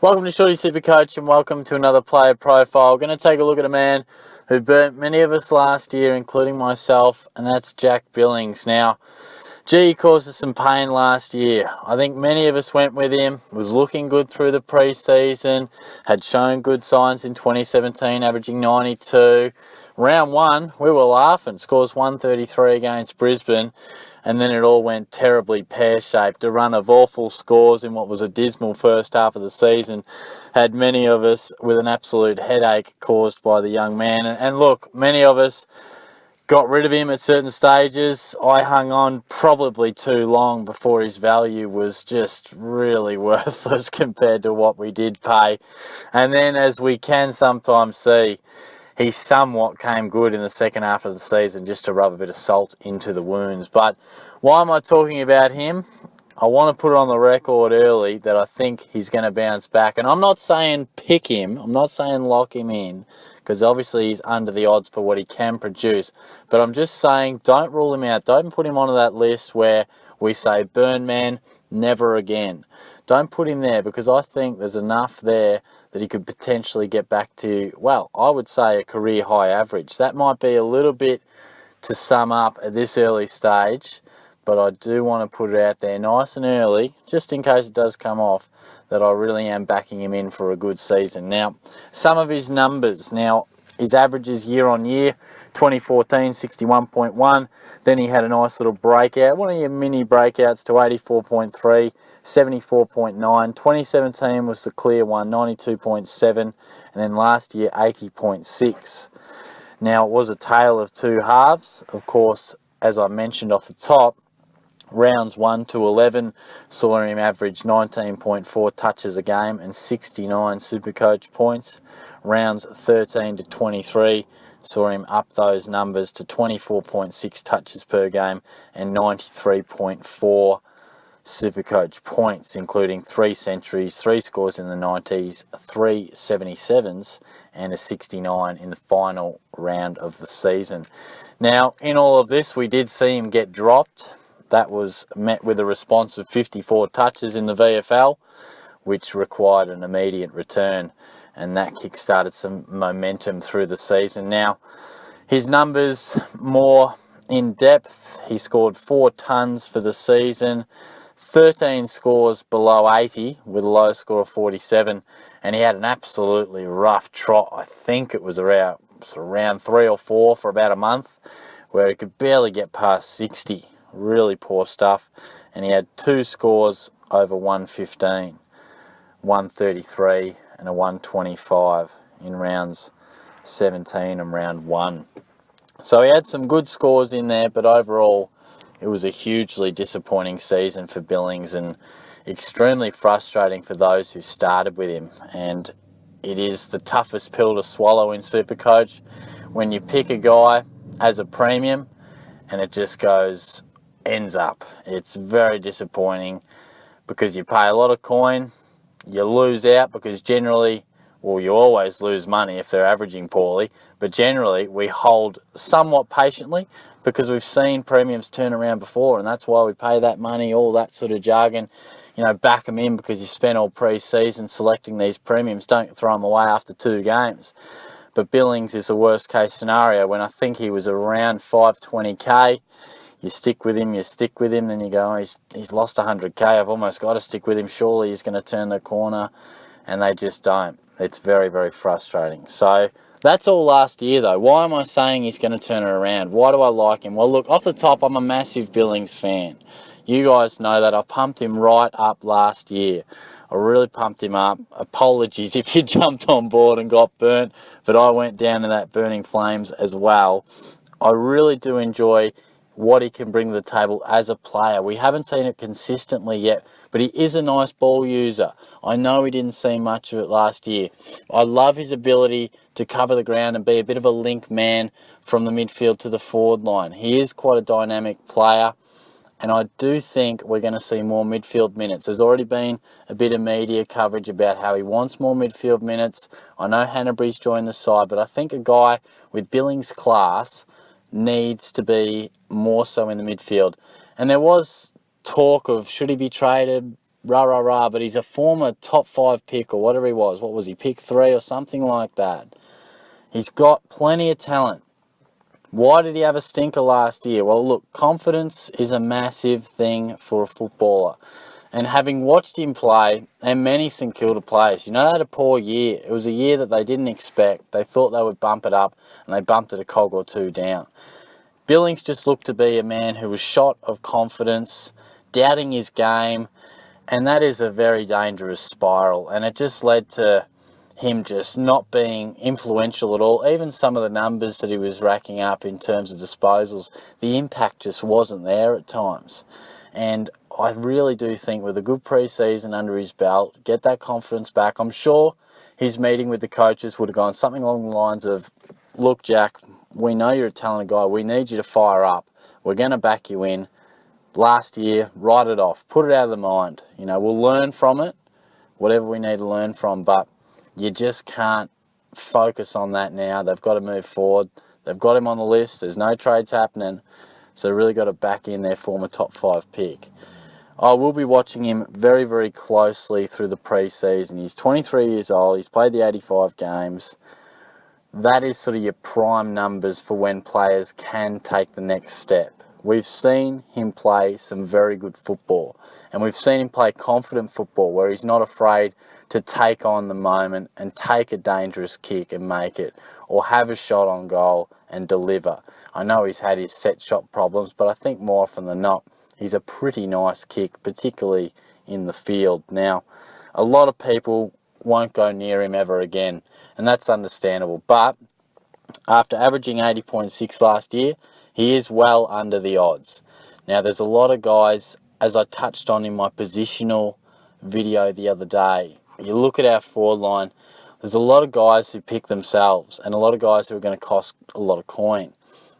Welcome to Shorty SuperCoach and welcome to another player profile. We're going to take a look at a man who burnt many of us last year, including myself, and that's Jack Billings. Now, he caused us some pain last year. I think many of us went with him, was looking good through the pre-season, had shown good signs in 2017, averaging 92. Round one, we were laughing, scores 133 against Brisbane, and then it all went terribly pear-shaped. A run of awful scores in what was a dismal first half of the season had many of us with an absolute headache caused by the young man. And look, many of us got rid of him at certain stages. I hung on probably too long before his value was just really worthless compared to what we did pay. And then, as we can sometimes see, he somewhat came good in the second half of the season just to rub a bit of salt into the wounds. But why am I talking about him? I want to put it on the record early that I think he's going to bounce back. And I'm not saying pick him. I'm not saying lock him in, because obviously he's under the odds for what he can produce. But I'm just saying don't rule him out. Don't put him onto that list where we say, burn man, never again. Don't put him there, because I think there's enough there that he could potentially get back to, well, I would say a career high average. That might be a little bit to sum up at this early stage, but I do want to put it out there nice and early, just in case it does come off, that I really am backing him in for a good season. Now, some of his numbers. Now, his averages year on year, 2014, 61.1. Then he had a nice little breakout, one of your mini breakouts to 84.3, 74.9. 2017 was the clear one, 92.7. And then last year, 80.6. Now, it was a tale of two halves. Of course, as I mentioned off the top, rounds 1 to 11 saw him average 19.4 touches a game and 69 SuperCoach points. Rounds 13 to 23 saw him up those numbers to 24.6 touches per game and 93.4 SuperCoach points, including 3 centuries, 3 scores in the 90s, 3 77s, and a 69 in the final round of the season. Now, in all of this, we did see him get dropped. That was met with a response of 54 touches in the VFL, which required an immediate return, and that kick-started some momentum through the season. Now, his numbers more in depth. He scored 4 tons for the season, 13 scores below 80 with a low score of 47, and he had an absolutely rough trot. I think it was around 3 or 4 for about a month, where he could barely get past 60. Really poor stuff. And he had 2 scores over 115, 133 and a 125 in rounds 17 and round 1. So he had some good scores in there, but overall it was a hugely disappointing season for Billings and extremely frustrating for those who started with him. And it is the toughest pill to swallow in SuperCoach when you pick a guy as a premium and it just ends up. It's very disappointing because you pay a lot of coin, you lose out because generally, well, you always lose money if they're averaging poorly, but generally we hold somewhat patiently because we've seen premiums turn around before, and that's why we pay that money, all that sort of jargon. Back them in because you spent all pre-season selecting these premiums. Don't throw them away after 2 games. But Billings is the worst case scenario when I think he was around 520k. You stick with him, then you go, oh, he's lost 100k, I've almost got to stick with him, surely he's going to turn the corner, and they just don't. It's very, very frustrating. So that's all last year though. Why am I saying he's going to turn it around? Why do I like him? Well, look, off the top, I'm a massive Billings fan. You guys know that. I pumped him right up last year. I really pumped him up. Apologies if you jumped on board and got burnt, but I went down in that burning flames as well. I really do enjoy what he can bring to the table as a player. We haven't seen it consistently yet, but he is a nice ball user. I know he didn't see much of it last year. I love his ability to cover the ground and be a bit of a link man from the midfield to the forward line. He is quite a dynamic player, and I do think we're going to see more midfield minutes. There's already been a bit of media coverage about how he wants more midfield minutes. I know Hanbury's joined the side, but I think a guy with Billings' class needs to be more so in the midfield. And there was talk of should he be traded but he's a former top 5 pick or whatever he was. What was he, pick 3 or something like that? He's got plenty of talent. Why did he have a stinker last year? Well, look, confidence is a massive thing for a footballer. And having watched him play, and many St Kilda players, they had a poor year. It was a year that they didn't expect. They thought they would bump it up, and they bumped it a cog or two down. Billings just looked to be a man who was shot of confidence, doubting his game, and that is a very dangerous spiral. And it just led to him just not being influential at all. Even some of the numbers that he was racking up in terms of disposals, the impact just wasn't there at times. And I really do think with a good pre-season under his belt, get that confidence back. I'm sure his meeting with the coaches would have gone something along the lines of, look, Jack, we know you're a talented guy. We need you to fire up. We're going to back you in. Last year, write it off. Put it out of the mind. We'll learn from it, whatever we need to learn from, but you just can't focus on that now. They've got to move forward. They've got him on the list. There's no trades happening. So they really got to back in their former top 5 pick. I will be watching him very, very closely through the pre-season. He's 23 years old. He's played the 85 games. That is sort of your prime numbers for when players can take the next step. We've seen him play some very good football. And we've seen him play confident football where he's not afraid to take on the moment and take a dangerous kick and make it, or have a shot on goal and deliver. I know he's had his set shot problems, but I think more often than not, he's a pretty nice kick, particularly in the field. Now, a lot of people won't go near him ever again, and that's understandable. But after averaging 80.6 last year, he is well under the odds. Now, there's a lot of guys, as I touched on in my positional video the other day, you look at our forward line, there's a lot of guys who pick themselves and a lot of guys who are going to cost a lot of coin.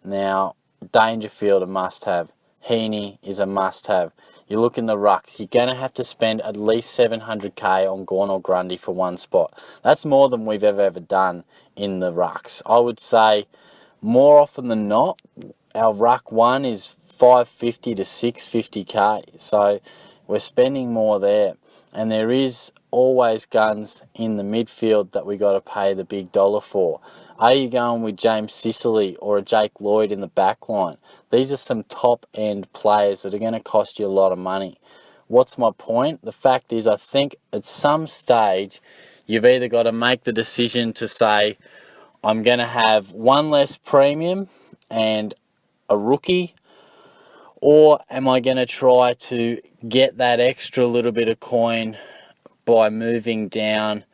Now, Dangerfield a must-have. Heaney is a must-have. You look in the rucks, you're going to have to spend at least 700k on Gawn or Grundy for one spot. That's more than we've ever done in the rucks. I would say more often than not, our ruck one is 550 to 650k. So we're spending more there. And there is always guns in the midfield that we got to pay the big dollar for. Are you going with James Sicily or a Jake Lloyd in the back line? These are some top-end players that are going to cost you a lot of money. What's my point? The fact is, I think at some stage, you've either got to make the decision to say, I'm going to have one less premium and a rookie, or am I going to try to get that extra little bit of coin by moving down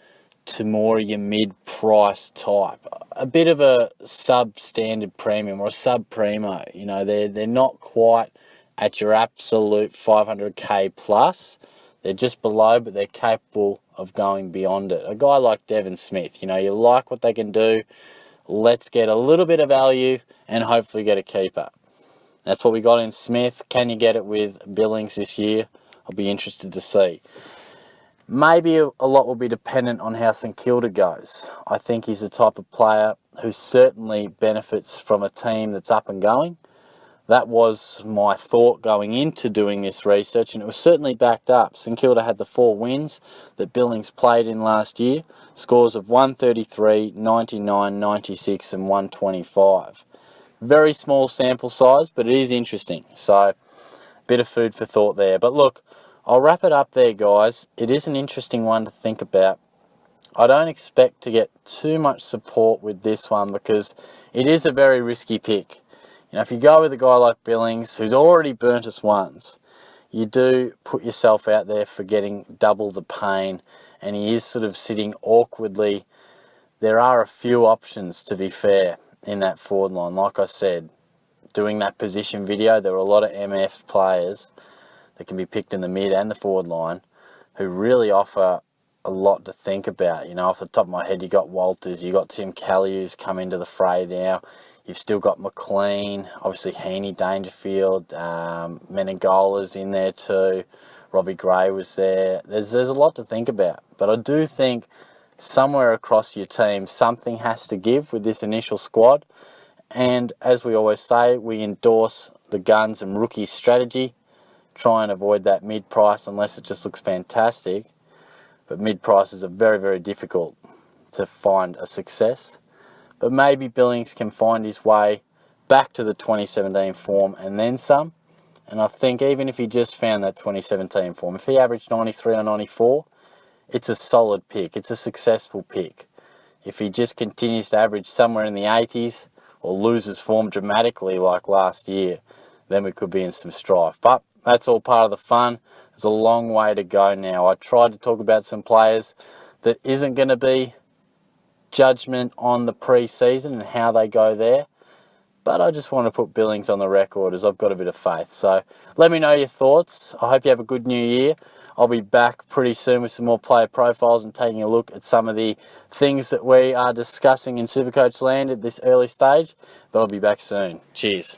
to more of your mid-price type? A bit of a substandard premium or a sub-primo. They're not quite at your absolute 500k plus. They're just below, but they're capable of going beyond it. A guy like Devon Smith, you like what they can do. Let's get a little bit of value and hopefully get a keeper. That's what we got in Smith. Can you get it with Billings this year? I'll be interested to see. Maybe a lot will be dependent on how St Kilda goes. I think he's the type of player who certainly benefits from a team that's up and going. That was my thought going into doing this research, and it was certainly backed up. St Kilda had the 4 wins that Billings played in last year, scores of 133, 99, 96 and 125. Very small sample size, but it is interesting. So, a bit of food for thought there. But look, I'll wrap it up there, guys. It is an interesting one to think about. I don't expect to get too much support with this one because it is a very risky pick. If you go with a guy like Billings, who's already burnt us once, you do put yourself out there for getting double the pain, and he is sort of sitting awkwardly. There are a few options, to be fair, in that forward line. Like I said, doing that position video, there were a lot of MF players that can be picked in the mid and the forward line who really offer a lot to think about. Off the top of my head, you got Walters, you got Tim Kelly who's come into the fray now. You've still got McLean, obviously Heaney, Dangerfield, Menegola's in there too. Robbie Gray was there. There's a lot to think about. But I do think somewhere across your team, something has to give with this initial squad. And as we always say, we endorse the guns and rookies strategy. try and avoid that mid-price unless it just looks fantastic. But mid-prices are very, very difficult to find a success. But maybe Billings can find his way back to the 2017 form and then some. And I think even if he just found that 2017 form, if he averaged 93 or 94, it's a solid pick. It's a successful pick. If he just continues to average somewhere in the 80s or loses form dramatically like last year, then we could be in some strife. But that's all part of the fun. There's a long way to go now. I tried to talk about some players that isn't going to be judgment on the pre-season and how they go there. But I just want to put Billings on the record as I've got a bit of faith. So let me know your thoughts. I hope you have a good new year. I'll be back pretty soon with some more player profiles and taking a look at some of the things that we are discussing in SuperCoach land at this early stage. But I'll be back soon. Cheers.